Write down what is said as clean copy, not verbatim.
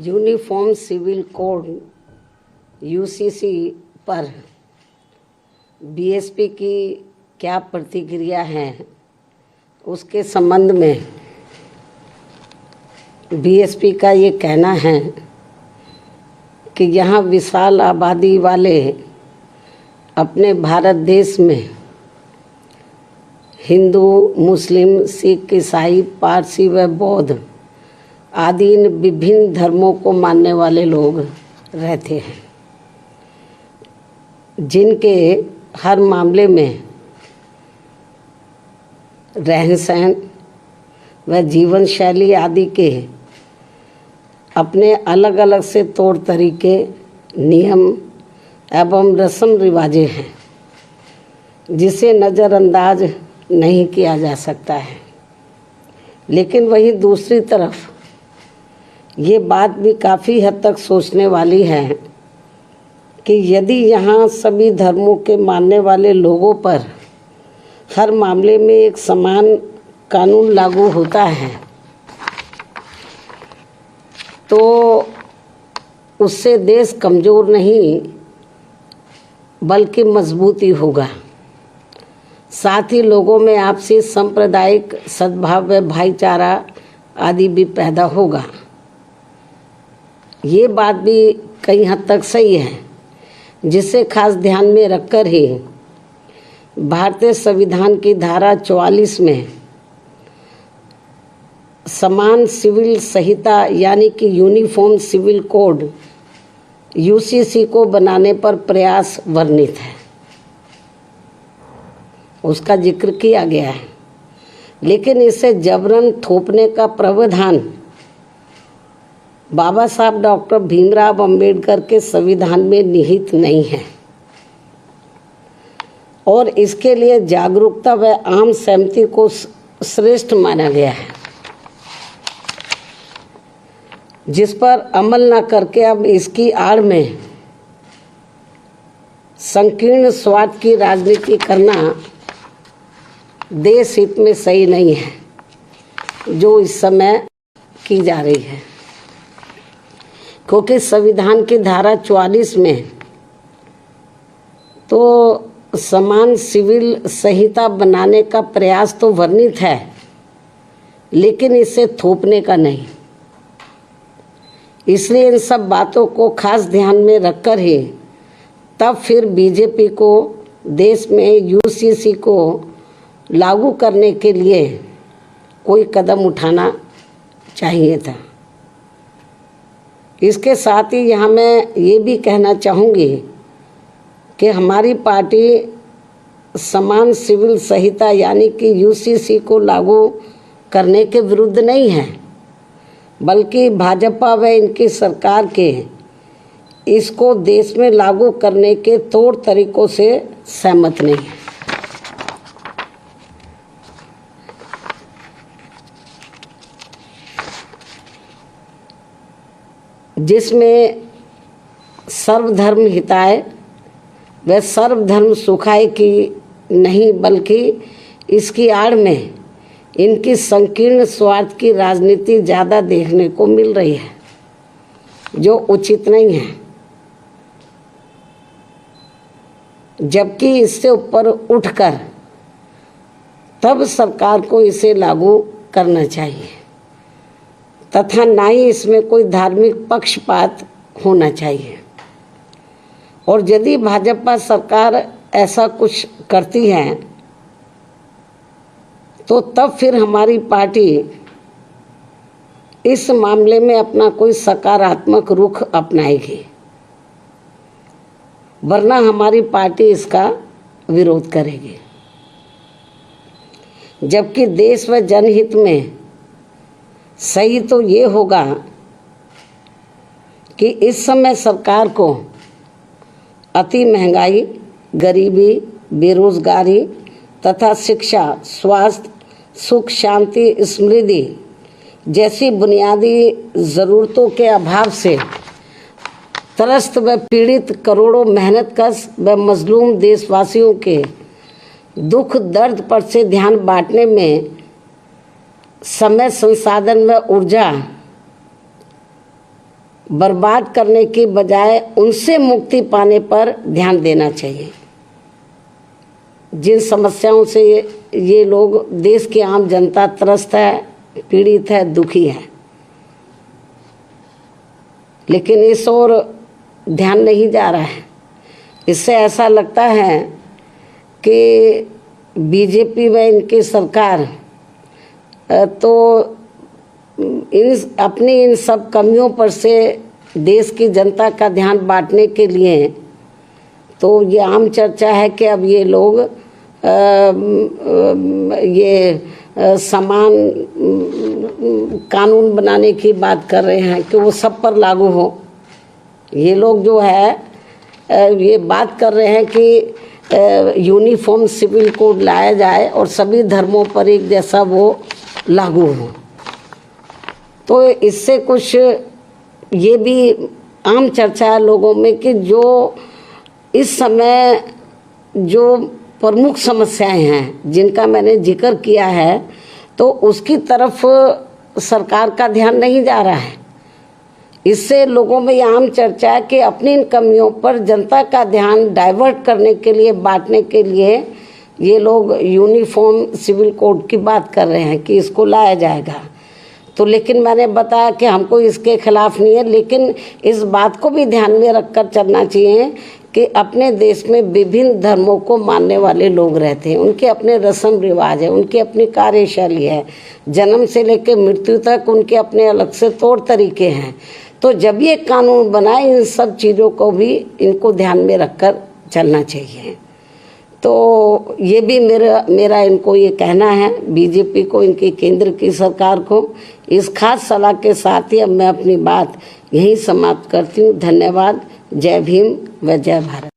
Uniform civil code UCC पर BSP की क्या प्रतिक्रिया है, उसके संबंध में बीएसपी का ये कहना है कि यहाँ विशाल आबादी वाले अपने भारत देश में हिंदू, मुस्लिम, सिख, ईसाई, पारसी व बौद्ध आदि इन विभिन्न धर्मों को मानने वाले लोग रहते हैं, जिनके हर मामले में रहन सहन व जीवन शैली आदि के अपने अलग अलग से तौर तरीके, नियम एवं रस्म रिवाजें हैं, जिसे नज़रअंदाज नहीं किया जा सकता है। लेकिन वहीं दूसरी तरफ ये बात भी काफ़ी हद तक सोचने वाली है कि यदि यहाँ सभी धर्मों के मानने वाले लोगों पर हर मामले में एक समान कानून लागू होता है तो उससे देश कमज़ोर नहीं बल्कि मजबूत ही होगा। साथ ही लोगों में आपसी सांप्रदायिक सद्भाव व भाईचारा आदि भी पैदा होगा। ये बात भी कई हद तक सही है, जिसे खास ध्यान में रखकर ही भारतीय संविधान की धारा 44 में समान सिविल संहिता यानी कि यूनिफॉर्म सिविल कोड यूसीसी को बनाने पर प्रयास वर्णित है, उसका जिक्र किया गया है। लेकिन इसे जबरन थोपने का प्रावधान बाबा साहब डॉक्टर भीमराव अंबेडकर के संविधान में निहित नहीं है और इसके लिए जागरूकता व आम सहमति को श्रेष्ठ माना गया है, जिस पर अमल न करके अब इसकी आड़ में संकीर्ण स्वार्थ की राजनीति करना देश हित में सही नहीं है, जो इस समय की जा रही है। क्योंकि संविधान की धारा 44 में तो समान सिविल संहिता बनाने का प्रयास तो वर्णित है, लेकिन इसे थोपने का नहीं। इसलिए इन सब बातों को खास ध्यान में रखकर ही तब फिर बीजेपी को देश में यूसीसी को लागू करने के लिए कोई कदम उठाना चाहिए था। इसके साथ ही यहाँ मैं ये भी कहना चाहूँगी कि हमारी पार्टी समान सिविल संहिता यानी कि यूसीसी को लागू करने के विरुद्ध नहीं है, बल्कि भाजपा व इनकी सरकार के इसको देश में लागू करने के तौर तरीकों से सहमत नहीं है। जिसमें सर्वधर्म हिताय व सर्वधर्म सुखाय की नहीं, बल्कि इसकी आड़ में इनकी संकीर्ण स्वार्थ की राजनीति ज़्यादा देखने को मिल रही है, जो उचित नहीं है। जबकि इससे ऊपर उठकर तब सरकार को इसे लागू करना चाहिए तथा ना ही इसमें कोई धार्मिक पक्षपात होना चाहिए। और यदि भाजपा सरकार ऐसा कुछ करती है तो तब फिर हमारी पार्टी इस मामले में अपना कोई सकारात्मक रुख अपनाएगी, वरना हमारी पार्टी इसका विरोध करेगी। जबकि देश व जनहित में सही तो ये होगा कि इस समय सरकार को अति महंगाई, गरीबी, बेरोजगारी तथा शिक्षा, स्वास्थ्य, सुख, शांति, समृद्धि जैसी बुनियादी ज़रूरतों के अभाव से त्रस्त व पीड़ित करोड़ों मेहनतकश व मजलूम देशवासियों के दुख दर्द पर से ध्यान बांटने में समय, संसाधन व ऊर्जा बर्बाद करने की बजाय उनसे मुक्ति पाने पर ध्यान देना चाहिए। जिन समस्याओं से ये लोग, देश की आम जनता त्रस्त है, पीड़ित है, दुखी है, लेकिन इस ओर ध्यान नहीं जा रहा है। इससे ऐसा लगता है कि बीजेपी व इनकी सरकार तो अपनी इन सब कमियों पर से देश की जनता का ध्यान बांटने के लिए, तो ये आम चर्चा है कि अब ये लोग समान कानून बनाने की बात कर रहे हैं कि वो सब पर लागू हो। ये लोग जो है ये बात कर रहे हैं कि यूनिफॉर्म सिविल कोड लाया जाए और सभी धर्मों पर एक जैसा वो लागू हो। तो इससे कुछ ये भी आम चर्चा है लोगों में कि जो इस समय जो प्रमुख समस्याएं हैं जिनका मैंने जिक्र किया है, तो उसकी तरफ सरकार का ध्यान नहीं जा रहा है। इससे लोगों में ये आम चर्चा है कि अपनी इन कमियों पर जनता का ध्यान डाइवर्ट करने के लिए, बांटने के लिए ये लोग यूनिफॉर्म सिविल कोड की बात कर रहे हैं कि इसको लाया जाएगा। तो लेकिन मैंने बताया कि हमको इसके खिलाफ नहीं है, लेकिन इस बात को भी ध्यान में रखकर चलना चाहिए कि अपने देश में विभिन्न धर्मों को मानने वाले लोग रहते हैं, उनके अपने रस्म रिवाज है, उनकी अपनी कार्यशैली है, जन्म से लेकर मृत्यु तक उनके अपने अलग से तौर तरीके हैं। तो जब ये कानून बनाए, इन सब चीज़ों को भी इनको ध्यान में रखकर चलना चाहिए। तो ये भी मेरा इनको ये कहना है, बीजेपी को, इनकी केंद्र की सरकार को। इस खास सलाह के साथ ही अब मैं अपनी बात यहीं समाप्त करती हूँ। धन्यवाद। जय भीम व जय भारत।